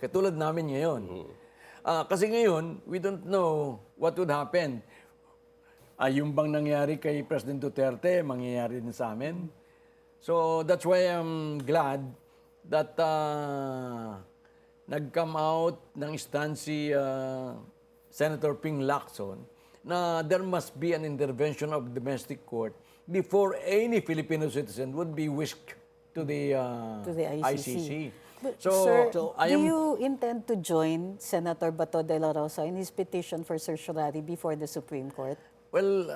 Katulad namin ngayon. Kasi ngayon, we don't know what would happen. Yung bang nangyari kay President Duterte, mangyayari din sa amin. So that's why I'm glad that nag-come out ng stand si Senator Ping Lacson na there must be an intervention of domestic court before any Filipino citizen would be whisked to the ICC. But, So, sir, I do am you intend to join Senator Bato de la Rosa in his petition for certiorari before the Supreme Court? Well,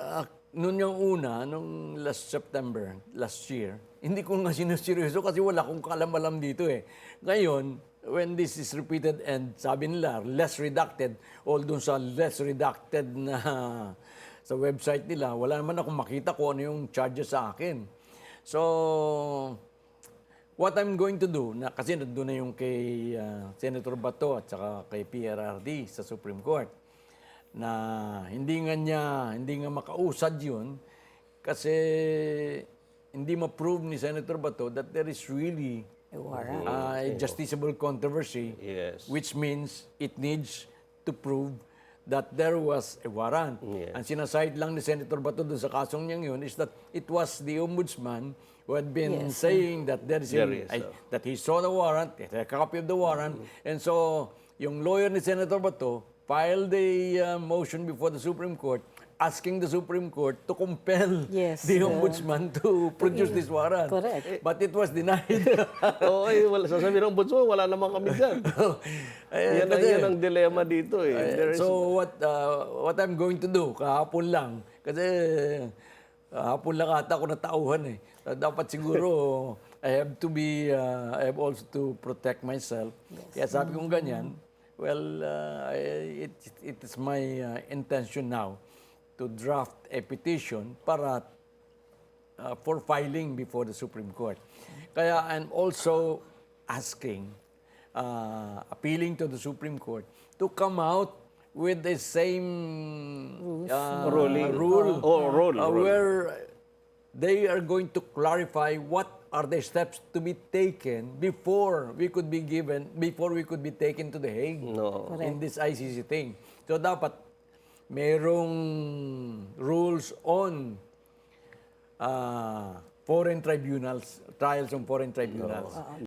noon yung una, nung last September, last year, hindi ko nga sinuseryoso kasi wala akong kaalam-alam dito eh. Ngayon, when this is repeated and sabi nila, less redacted, all dun sa less redacted na sa website nila, wala naman akong makita kung ano yung charges sa akin. So, what I'm going to do, kasi nandun na yung kay Senator Bato at saka kay PRRD sa Supreme Court, na hindi nga makausad yun kasi hindi ma-prove ni Senator Bato that there is really a justiciable controversy, Yes. which means it needs to prove that there was a warrant. Yes. Ang sinaside lang ni Senator Bato dun sa kasong niyang yun is that it was the ombudsman who had been saying that there is that he saw the warrant, he had a copy of the warrant, and so yung lawyer ni Senator Bato filed a motion before the Supreme Court asking the Supreme Court to compel the ombudsman to produce this warrant. Correct. But it was denied. Sasabihin ng bunso, wala naman kami dyan. yan ang dilema dito eh. So what I'm going to do, kahapon lang, kasi hapon lang ata ako natauhan eh. Dapat siguro I have also to protect myself. Kaya sabi kong ganyan, well, it is my intention now to draft a petition para for filing before the Supreme Court. Kaya I'm also asking, appealing to the Supreme Court to come out with the same rule where they are going to clarify what are the steps to be taken before we could be taken to the Hague in this ICC thing. So dapat merong rules on foreign tribunals, trials on foreign tribunals.